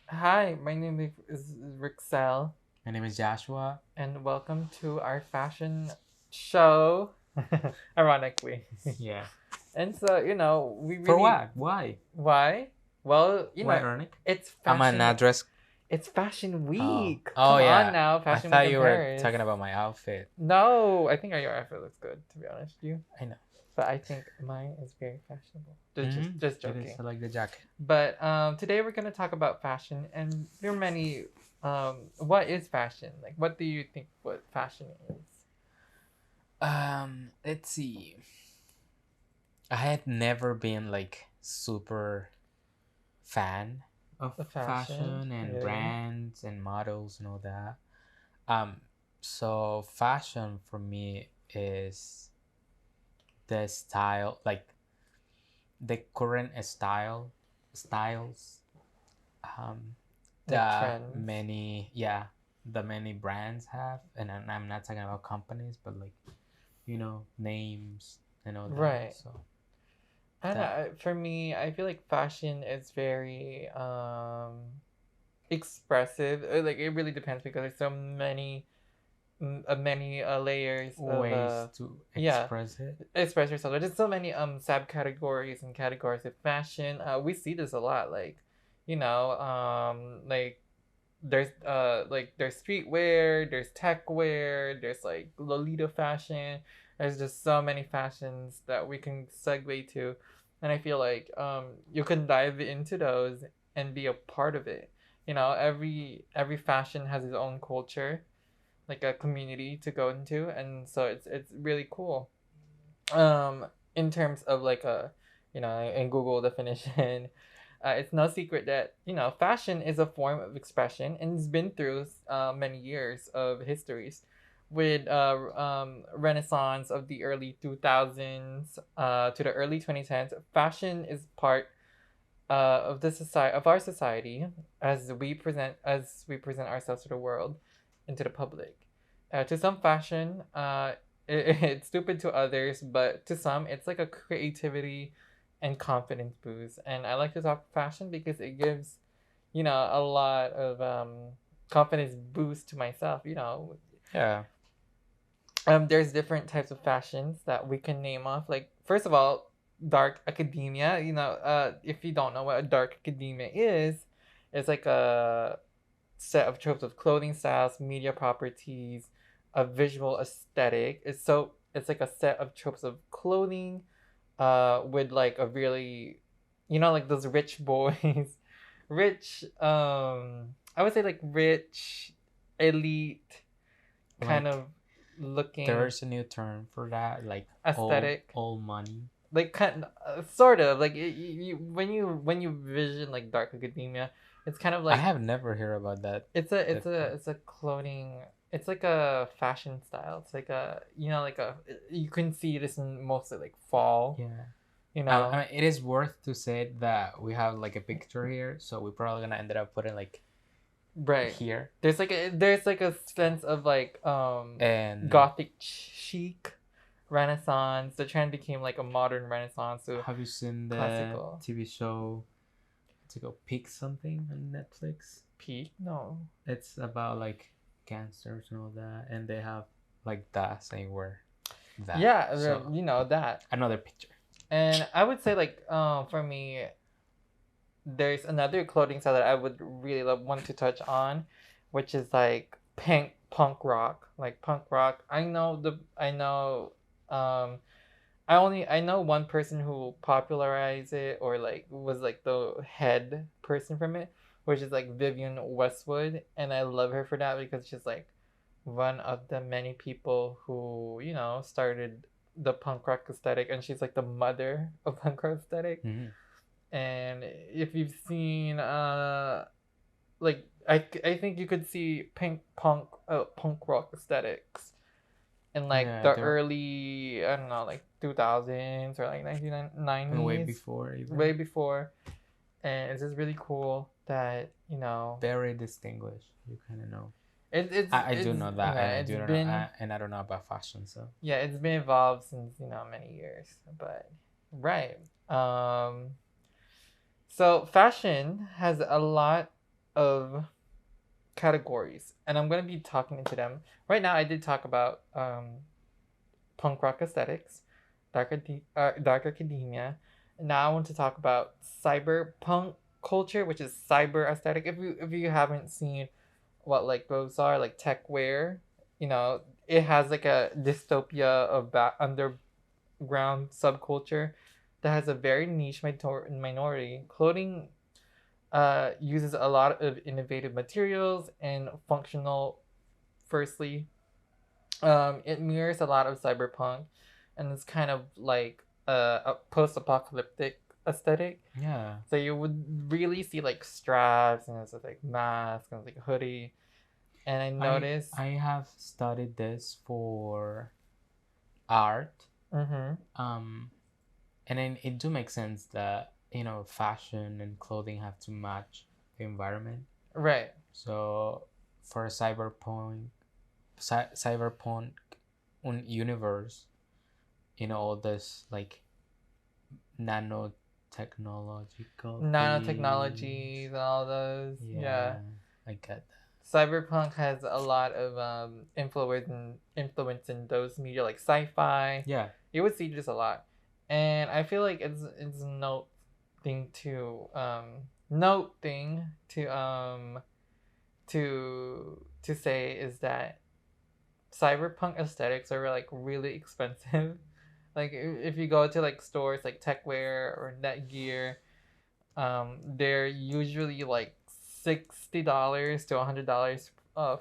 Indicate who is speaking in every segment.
Speaker 1: Hi, my name is Rixel,
Speaker 2: My name is Joshua.
Speaker 1: and welcome to our fashion show. Ironically.
Speaker 2: Yeah.
Speaker 1: And so, we
Speaker 2: For
Speaker 1: really.
Speaker 2: what? Why?
Speaker 1: Why? Well,
Speaker 2: Why ironic?
Speaker 1: it's
Speaker 2: I'm an
Speaker 1: fashion.
Speaker 2: address.
Speaker 1: It's fashion
Speaker 2: Oh.
Speaker 1: week.
Speaker 2: Oh
Speaker 1: Come on
Speaker 2: yeah.
Speaker 1: now,
Speaker 2: I
Speaker 1: fashion week
Speaker 2: thought
Speaker 1: in
Speaker 2: you were
Speaker 1: Paris.
Speaker 2: talking about my outfit.
Speaker 1: No, I think your outfit looks good, to be honest with you.
Speaker 2: I know.
Speaker 1: But I think mine is very fashionable. Just
Speaker 2: It is.
Speaker 1: joking.
Speaker 2: I like the jacket.
Speaker 1: But today we're gonna talk about fashion, and there are many. What is fashion? Like, what do you think what fashion is?
Speaker 2: Let's see. I had never been like super fan of
Speaker 1: The fashion,
Speaker 2: fashion and
Speaker 1: really?
Speaker 2: brands and models and all that. Um, so fashion for me is the style, like the current styles um
Speaker 1: Like
Speaker 2: that
Speaker 1: trends,
Speaker 2: many brands have, and I'm not talking about companies but like names and all that,
Speaker 1: right?
Speaker 2: so
Speaker 1: I don't know.
Speaker 2: that
Speaker 1: For me, I feel like fashion is very expressive. Like it really depends because there's so many layers of
Speaker 2: ways to
Speaker 1: yeah,
Speaker 2: express it.
Speaker 1: express yourself. There's just so many subcategories and categories of fashion. We see this a lot, like like there's streetwear, there's tech wear, there's like Lolita fashion. There's just so many fashions that we can segue to, and I feel like you can dive into those and be a part of it. Every fashion has its own culture, like a community to go into, and so it's really cool. In terms of like in Google definition, it's no secret that fashion is a form of expression and it's been through many years of histories, with renaissance of the early 2000s to the early 2010s. Fashion is part of our society, as we present ourselves to the world and to the public. To some, fashion it's stupid to others, but to some, it's like a creativity and confidence boost. And I like to talk fashion because it gives a lot of confidence boost to myself.
Speaker 2: Yeah.
Speaker 1: There's different types of fashions that we can name off. Like, first of all, dark academia. If you don't know what a dark academia is, it's like a set of tropes of clothing styles, media properties, a visual aesthetic. It's like a set of tropes of clothing, with like a really, like those rich boys, rich. I would say like rich, elite, kind
Speaker 2: Like
Speaker 1: of looking
Speaker 2: there's a new term for that, like
Speaker 1: aesthetic,
Speaker 2: old money.
Speaker 1: like kind sort of like when you vision like dark academia, it's kind of
Speaker 2: I
Speaker 1: like
Speaker 2: have never heard about that that term.
Speaker 1: it's a clothing, it's like a fashion style. It's like a like a you can see this in mostly like fall,
Speaker 2: Yeah.
Speaker 1: you
Speaker 2: I
Speaker 1: know
Speaker 2: mean, it is worth to say that we have like a picture here, so we're probably gonna end up putting like
Speaker 1: right.
Speaker 2: here.
Speaker 1: There's like a sense of like
Speaker 2: And
Speaker 1: gothic chic, renaissance. The trend became like a modern renaissance to
Speaker 2: have you seen the
Speaker 1: classical.
Speaker 2: TV show to go pick something on Netflix?
Speaker 1: Peak, no.
Speaker 2: It's about like gangsters and all that, and they have like that saying where that.
Speaker 1: Yeah,
Speaker 2: So
Speaker 1: that.
Speaker 2: another picture.
Speaker 1: And I would say like for me, there's another clothing style that I would really want to touch on, which is like punk rock. Like punk rock. Um I know one person who popularized it, or like was like the head person from it, which is like Vivian Westwood, and I love her for that because she's like one of the many people who started the punk rock aesthetic, and she's like the mother of punk rock aesthetic.
Speaker 2: Mm-hmm.
Speaker 1: And if you've seen like I think you could see punk rock aesthetics in like
Speaker 2: Yeah,
Speaker 1: the
Speaker 2: they're
Speaker 1: early, I don't know, like 2000s or like
Speaker 2: and way
Speaker 1: 1990s,
Speaker 2: before even.
Speaker 1: way before. And it's just really cool that
Speaker 2: Very distinguished. You kind of know. I do
Speaker 1: it's
Speaker 2: know that, and
Speaker 1: yeah,
Speaker 2: I
Speaker 1: it's
Speaker 2: do not know,
Speaker 1: been
Speaker 2: and I don't know about fashion. So
Speaker 1: yeah, it's been evolved since many years. But right. So fashion has a lot of categories, and I'm gonna be talking into them right now. I did talk about punk rock aesthetics, dark academia. Now I want to talk about cyberpunk culture, which is cyber aesthetic. If you haven't seen what like those are, like tech wear, it has like a dystopia of underground subculture that has a very niche minority. Clothing uses a lot of innovative materials and functional. Firstly, it mirrors a lot of cyberpunk, and it's kind of like a post-apocalyptic aesthetic.
Speaker 2: Yeah.
Speaker 1: So you would really see like straps and it's like mask and like hoodie. And I
Speaker 2: I
Speaker 1: noticed.
Speaker 2: I have studied this for art.
Speaker 1: Mm-hmm.
Speaker 2: And then it do make sense that fashion and clothing have to match the environment.
Speaker 1: Right.
Speaker 2: So for a cyberpunk universe, all this like nanotechnological
Speaker 1: Nanotechnologies
Speaker 2: things.
Speaker 1: and all those. Yeah.
Speaker 2: Yeah, I get that.
Speaker 1: Cyberpunk has a lot of influence in those media like sci-fi.
Speaker 2: Yeah.
Speaker 1: You would see just a lot, and I feel like it's a note thing to say is that cyberpunk aesthetics are like really expensive. Like if you go to like stores like Techwear or Netgear, they're usually like $60 to $100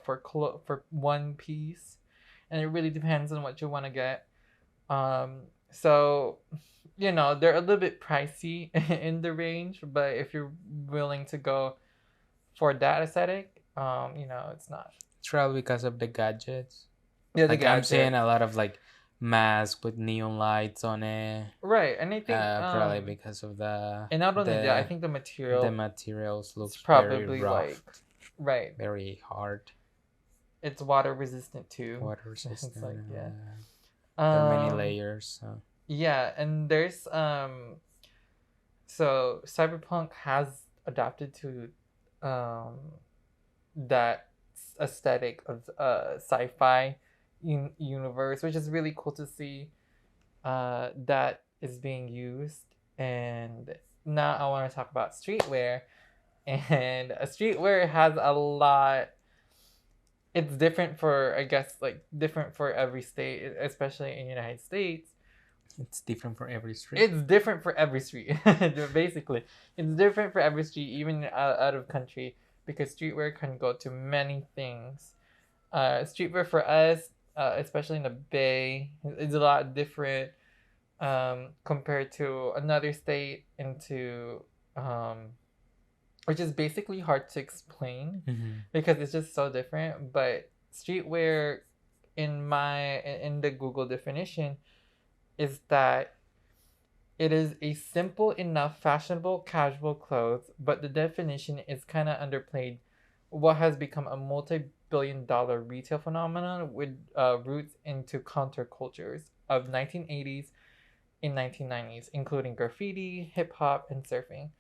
Speaker 1: for one piece, and it really depends on what you want to get. So they're a little bit pricey in the range, but if you're willing to go for that aesthetic, it's not.
Speaker 2: It's probably because of the gadgets.
Speaker 1: Yeah, the
Speaker 2: Like I'm seeing
Speaker 1: gadget.
Speaker 2: a lot of like masks with neon lights on it.
Speaker 1: Right, and I think
Speaker 2: Probably because of
Speaker 1: and not only that, I
Speaker 2: the
Speaker 1: think the
Speaker 2: the
Speaker 1: material
Speaker 2: materials
Speaker 1: it's
Speaker 2: looks very
Speaker 1: probably
Speaker 2: rough,
Speaker 1: like right.
Speaker 2: very hard,
Speaker 1: It's water resistant too.
Speaker 2: water
Speaker 1: It's
Speaker 2: resistant.
Speaker 1: like yeah.
Speaker 2: There are many
Speaker 1: Um
Speaker 2: layers. So.
Speaker 1: yeah, and there's so Cyberpunk has adapted to um that aesthetic of sci-fi universe, which is really cool to see that is being used. And now I want to talk about streetwear, and streetwear has a lot. It's different for, I guess, like different for every state, especially in the United States.
Speaker 2: It's different for every street.
Speaker 1: It's different for every street. Basically, it's different for every street, even out of country, because streetwear can go to many things. Streetwear for us, especially in the Bay, is a lot different compared to another state, into which is basically hard to explain because it's just so different. But streetwear, in the Google definition, is that it is a simple enough fashionable casual clothes, but the definition is kind of underplayed. What has become a multi-billion-dollar retail phenomenon with roots into countercultures of 1980s and 1990s, including graffiti, hip hop, and surfing.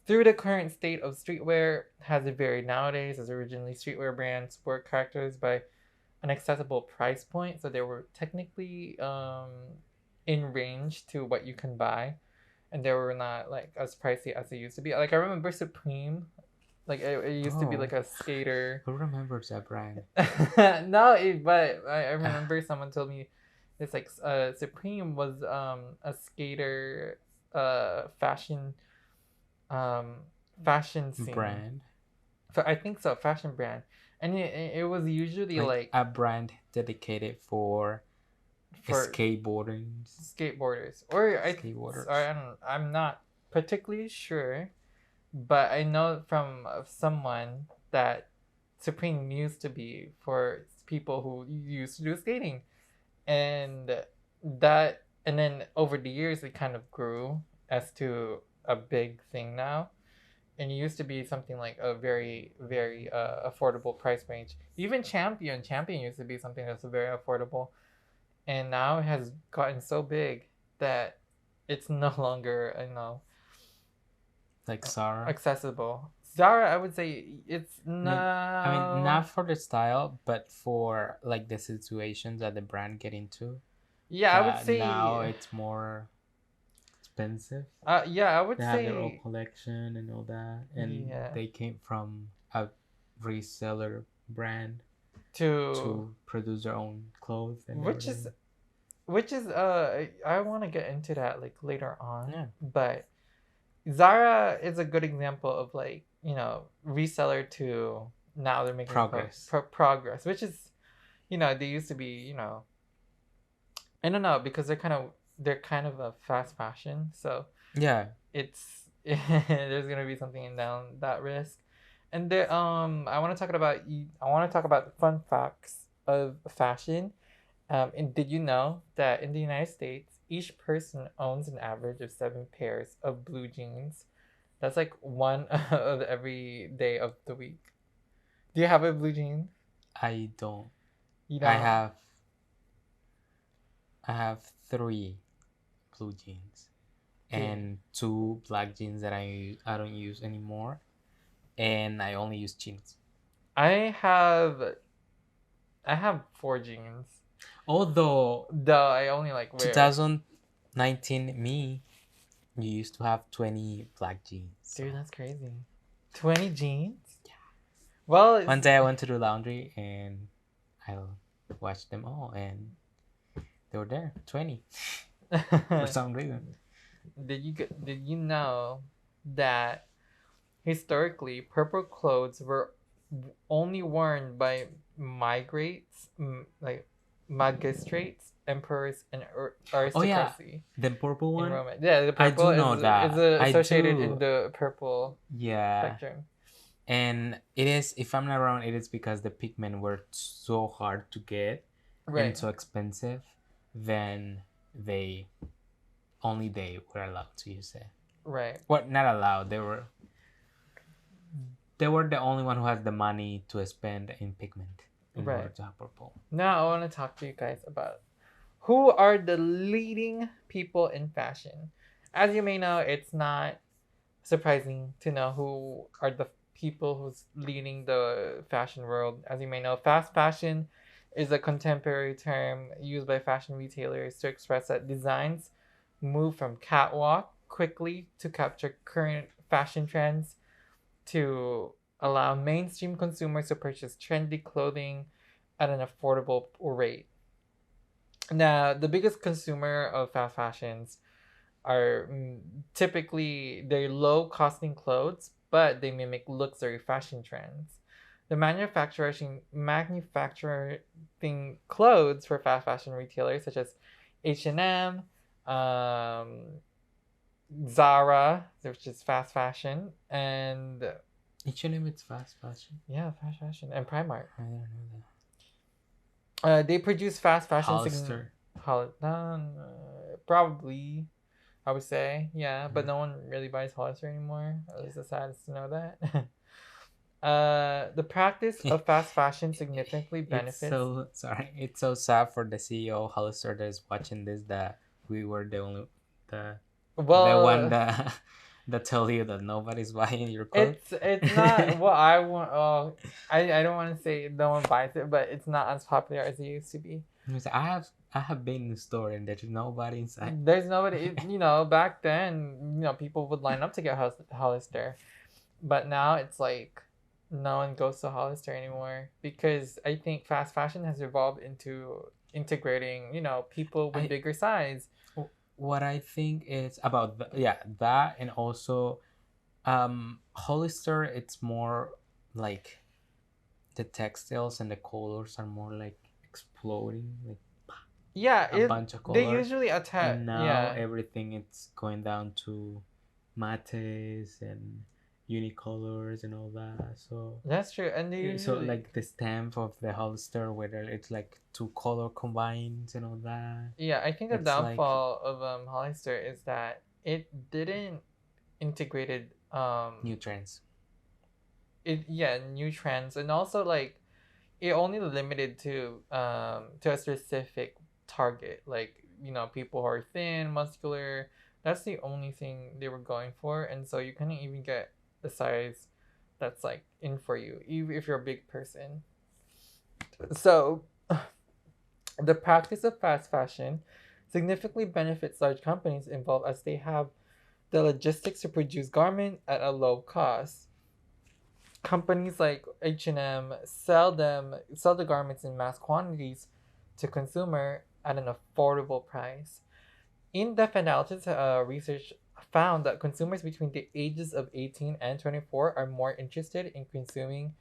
Speaker 1: Through the current state of streetwear has it varied nowadays, as originally streetwear brands were characterized by an accessible price point, so they were technically in range to what you can buy, and they were not like as pricey as they used to be. Like I remember Supreme, like it used to be like a skater.
Speaker 2: Who remembers that brand?
Speaker 1: No, but I remember someone told me it's like Supreme was a skater fashion fashion scene
Speaker 2: Brand.
Speaker 1: So I think so, fashion brand, and it was usually like
Speaker 2: a brand dedicated for
Speaker 1: for
Speaker 2: skateboarding.
Speaker 1: skateboarders, or
Speaker 2: Skateboarders.
Speaker 1: I'm not particularly sure, but I know from someone that Supreme used to be for people who used to do skating, and and then over the years it kind of grew as to a big thing now, and it used to be something like a very very affordable price range. Even Champion used to be something that's very affordable, and now it has gotten so big that it's no longer
Speaker 2: like Zara.
Speaker 1: accessible. Zara, I would say it's
Speaker 2: I mean,
Speaker 1: no.
Speaker 2: not for the style, but for like the situations that the brand get into.
Speaker 1: Yeah, I would
Speaker 2: That now
Speaker 1: say.
Speaker 2: it's more expensive.
Speaker 1: Yeah, I would
Speaker 2: They have their own
Speaker 1: say.
Speaker 2: collection and all that, and
Speaker 1: Yeah.
Speaker 2: they came from a reseller brand
Speaker 1: To
Speaker 2: to produce their own clothes and
Speaker 1: which is
Speaker 2: everything.
Speaker 1: I want to get into that like later on,
Speaker 2: Yeah,
Speaker 1: but Zara is a good example of like reseller to now they're making
Speaker 2: progress.
Speaker 1: progress, which is they used to be I don't know because they're kind of a fast fashion, so
Speaker 2: Yeah,
Speaker 1: it's there's gonna be something in down that risk. And there, I want to talk about fun facts of fashion. And did you know that in the United States, each person owns an average of 7 pairs of blue jeans? That's like one of every day of the week. Do you have a blue jean?
Speaker 2: I don't.
Speaker 1: You
Speaker 2: I
Speaker 1: don't.
Speaker 2: have I have three blue jeans
Speaker 1: Okay.
Speaker 2: and two black jeans that I don't use anymore, and I only use jeans.
Speaker 1: I have I have 4 jeans.
Speaker 2: Although
Speaker 1: Though I only like wear.
Speaker 2: 2019 me, you used to have 20 black jeans. So
Speaker 1: Dude, that's crazy. 20 jeans? Well,
Speaker 2: one day I went to the laundry and I watched them all, and they were there 20 for some reason.
Speaker 1: did you know that historically purple clothes were only worn by migrates, like magistrates, emperors, and
Speaker 2: Oh yeah,
Speaker 1: aristocracy
Speaker 2: the purple
Speaker 1: in
Speaker 2: one.
Speaker 1: Rome. Yeah, the
Speaker 2: I
Speaker 1: purple
Speaker 2: do know
Speaker 1: is
Speaker 2: that. I
Speaker 1: associated in
Speaker 2: do.
Speaker 1: the purple
Speaker 2: Yeah.
Speaker 1: spectrum.
Speaker 2: And it is, if I'm not wrong, it is because the pigment were so hard to get and
Speaker 1: Right.
Speaker 2: so expensive, then they were allowed to use it.
Speaker 1: Right.
Speaker 2: Well, not allowed. They were the only one who has the money to spend in pigment in order
Speaker 1: Right.
Speaker 2: to have purple.
Speaker 1: Now I want to talk to you guys about who are the leading people in fashion. As you may know, it's not surprising to know who are the people who's leading the fashion world. As you may know, fast fashion is a contemporary term used by fashion retailers to express that designs move from catwalk quickly to capture current fashion trends to allow mainstream consumers to purchase trendy clothing at an affordable rate. Now, the biggest consumer of fast fashions are typically they're low costing clothes, but they mimic luxury fashion trends. The manufacturing clothes for fast fashion retailers such as H&M, um, Zara, which is fast fashion, and
Speaker 2: H&M, it's fast fashion.
Speaker 1: yeah, fast fashion, and Primark.
Speaker 2: I don't know
Speaker 1: They produce fast
Speaker 2: that.
Speaker 1: fashion.
Speaker 2: Hollister.
Speaker 1: Probably. I would say, yeah, but no one really buys Hollister anymore. At least it's sad to know that. The practice of fast fashion significantly
Speaker 2: It's
Speaker 1: benefits.
Speaker 2: so sorry. It's so sad for the CEO of Hollister that is watching this, that we were the the one
Speaker 1: Well,
Speaker 2: that that tell you that nobody's buying your clothes.
Speaker 1: it's not what I want. Oh, I don't want to say no one buys it, but it's not as popular as it used to be.
Speaker 2: I have been in the store and there's nobody inside.
Speaker 1: There's nobody. Back then, people would line up to get Hollister, but now it's like no one goes to Hollister anymore because I think fast fashion has evolved into integrating, people with
Speaker 2: I
Speaker 1: bigger size.
Speaker 2: what I think is about that, and also Hollister, it's more like the textiles and the colors are more like exploding, like
Speaker 1: Yeah,
Speaker 2: a bunch of
Speaker 1: they
Speaker 2: colors.
Speaker 1: usually attack.
Speaker 2: And now
Speaker 1: Yeah,
Speaker 2: everything it's going down to mattes and unicolors and all that. So
Speaker 1: that's true, and they
Speaker 2: so
Speaker 1: usually.
Speaker 2: like the stamp of the Hollister, whether it's like two color combines and all that.
Speaker 1: Yeah, I think the
Speaker 2: It's like
Speaker 1: downfall of Hollister is that it didn't integrated
Speaker 2: new trends.
Speaker 1: new trends, and also like it only limited to a specific target, like people who are thin, muscular, That's the only thing they were going for, and so you couldn't even get the size that's like in for you, even if you're a big person. So the practice of fast fashion significantly benefits large companies involved as they have the logistics to produce garments at a low cost. Companies like H&M sell the garments in mass quantities to consumer at an affordable price. In-depth analysis research found that consumers between the ages of 18 and 24 are more interested in consuming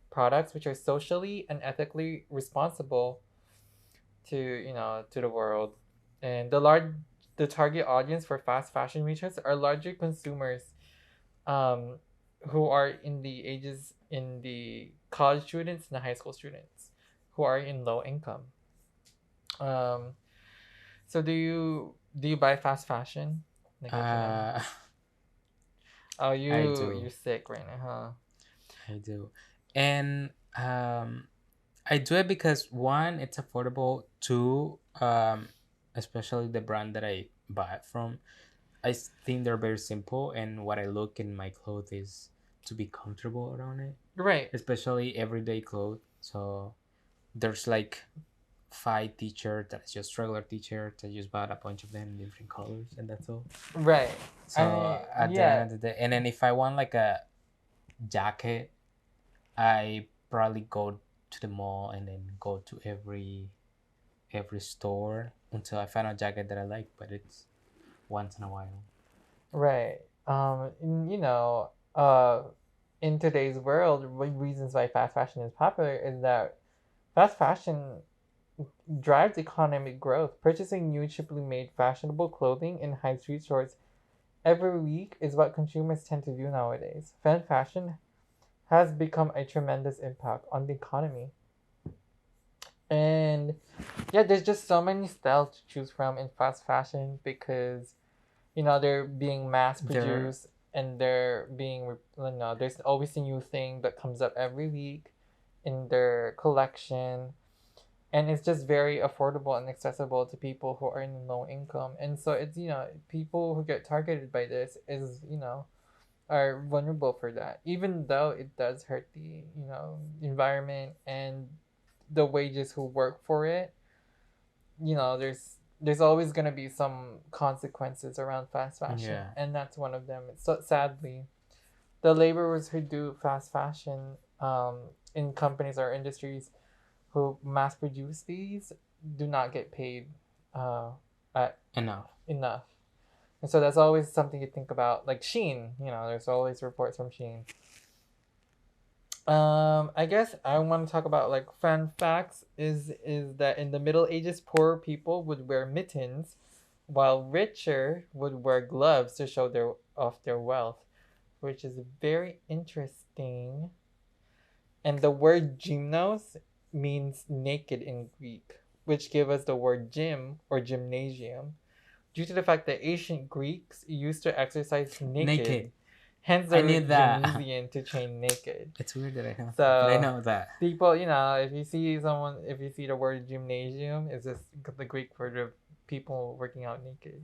Speaker 1: products which are socially and ethically responsible to to the world. And the target audience for fast fashion retailers are larger consumers um, who are in the ages in the college students and the high school students who are in low income. Um, so do you buy fast fashion like H&M?
Speaker 2: Uh,
Speaker 1: Oh,
Speaker 2: I
Speaker 1: you
Speaker 2: do.
Speaker 1: sick right now, huh?
Speaker 2: I do. And I do it because one, it's affordable. Two, especially the brand that I buy it from, think they're very simple, and what I look in my clothes is to be comfortable around it,
Speaker 1: Right,
Speaker 2: especially everyday clothes. So there's like five t-shirts that's just regular t-shirts. I just bought a bunch of them in different colors, and that's all.
Speaker 1: right.
Speaker 2: So at the end
Speaker 1: Yeah,
Speaker 2: of the day, and then if I want like a jacket, I probably go to the mall and then go to every store until I find a jacket that I like, but it's once in a while.
Speaker 1: right. In today's world, one reasons why fast fashion is popular is that fast fashion drives economic growth. Purchasing new, cheaply made, fashionable clothing in high street stores every week is what consumers tend to do nowadays. Fan fashion has become a tremendous impact on the economy. And yeah, there's just so many styles to choose from in fast fashion because they're being mass
Speaker 2: There,
Speaker 1: produced and they're being there's always a new thing that comes up every week in their collection, and it's just very affordable and accessible to people who are in low income. And so it's people who get targeted by this is are vulnerable for that, even though it does hurt the environment and the wages who work for it. There's always going to be some consequences around fast fashion,
Speaker 2: yeah,
Speaker 1: and that's one of them. So sadly, the laborers who do fast fashion in companies or industries who mass produce these do not get paid uh, at
Speaker 2: enough.
Speaker 1: enough. And so that's always something you think about. Like Sheen, there's always reports from Sheen. I guess I want to talk about like fun facts. Is that in the Middle Ages, poor people would wear mittens, while richer would wear gloves to show their off their wealth, which is very interesting. And the word gymnos means naked in Greek, which gave us the word gym or gymnasium, due to the fact that ancient Greeks used to exercise naked,
Speaker 2: Naked.
Speaker 1: hence the
Speaker 2: I
Speaker 1: root
Speaker 2: knew that.
Speaker 1: gymnasium to train naked.
Speaker 2: It's weird that I know that, but I
Speaker 1: So
Speaker 2: know that.
Speaker 1: people, if you see the word gymnasium, it's just the Greek word of people working out naked.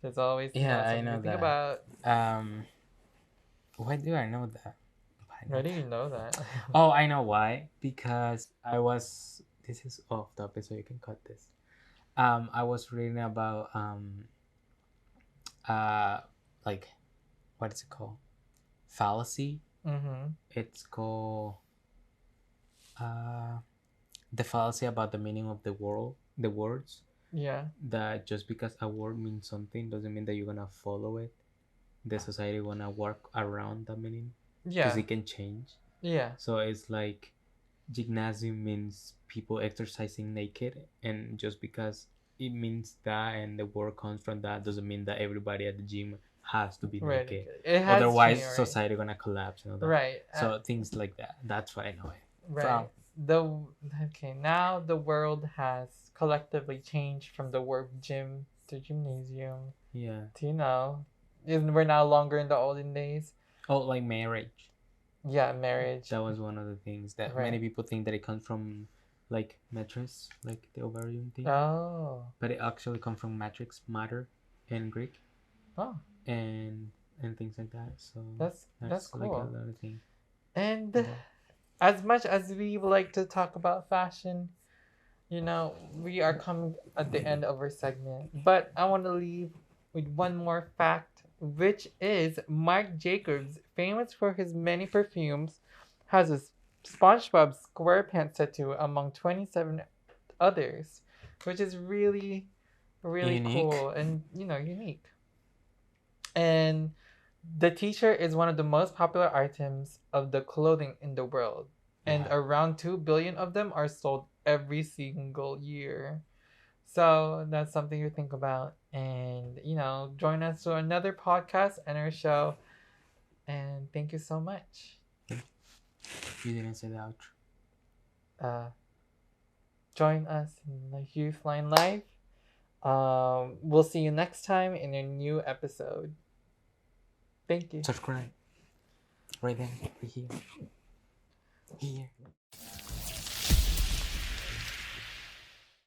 Speaker 1: So it's always,
Speaker 2: Yeah, I
Speaker 1: something to
Speaker 2: know
Speaker 1: think
Speaker 2: that.
Speaker 1: about.
Speaker 2: Um, why do I know that? I know
Speaker 1: Why do you
Speaker 2: that.
Speaker 1: know that?
Speaker 2: Oh, I know why. Because I was. This is off topic, so you can cut this. I was reading about uh, like what is it called? Fallacy.
Speaker 1: Mm-hmm.
Speaker 2: It's called uh the fallacy about the meaning of the words.
Speaker 1: Yeah.
Speaker 2: That just because a word means something doesn't mean that you're gonna follow it. The society gonna work around the meaning because
Speaker 1: Yeah.
Speaker 2: it can change.
Speaker 1: Yeah.
Speaker 2: So it's like gymnasium means people exercising naked, and just because it means that and the word comes from that doesn't mean that everybody at the gym has to be
Speaker 1: Right.
Speaker 2: naked.
Speaker 1: It has
Speaker 2: Otherwise,
Speaker 1: changed, right?
Speaker 2: society gonna collapse and all that.
Speaker 1: Right.
Speaker 2: So things like that. That's why I know it from.
Speaker 1: Right. The Okay, now the world has collectively changed from the word gym to gymnasium
Speaker 2: Yeah.
Speaker 1: to we're now longer in the olden days.
Speaker 2: Oh, like marriage.
Speaker 1: Yeah, marriage.
Speaker 2: That was one of the things that many
Speaker 1: Right.
Speaker 2: people think that it comes from like mattress, like the ovarian thing,
Speaker 1: Oh.
Speaker 2: but it actually comes from matrix, matter, in Greek.
Speaker 1: Oh,
Speaker 2: and things like that. So
Speaker 1: that's
Speaker 2: that's like a
Speaker 1: cool.
Speaker 2: lot of things
Speaker 1: And
Speaker 2: about.
Speaker 1: as much as we like to talk about fashion, we are coming at the end of our segment. But I want to leave with one more fact, which is Marc Jacobs, famous for his many perfumes, has a SpongeBob SquarePants tattoo among 27 others, which is really, really
Speaker 2: Unique.
Speaker 1: cool and, unique. And the t-shirt is one of the most popular items of the clothing in the world, and
Speaker 2: Yeah.
Speaker 1: around 2 billion of them are sold every single year. So that's something to think about. And, join us to another podcast and our show. And thank you so much.
Speaker 2: You didn't say the outro.
Speaker 1: Uh, Join us in the Youth Line Live. We'll see you next time in a new episode. Thank you.
Speaker 2: Subscribe. Right there. Right here. Here.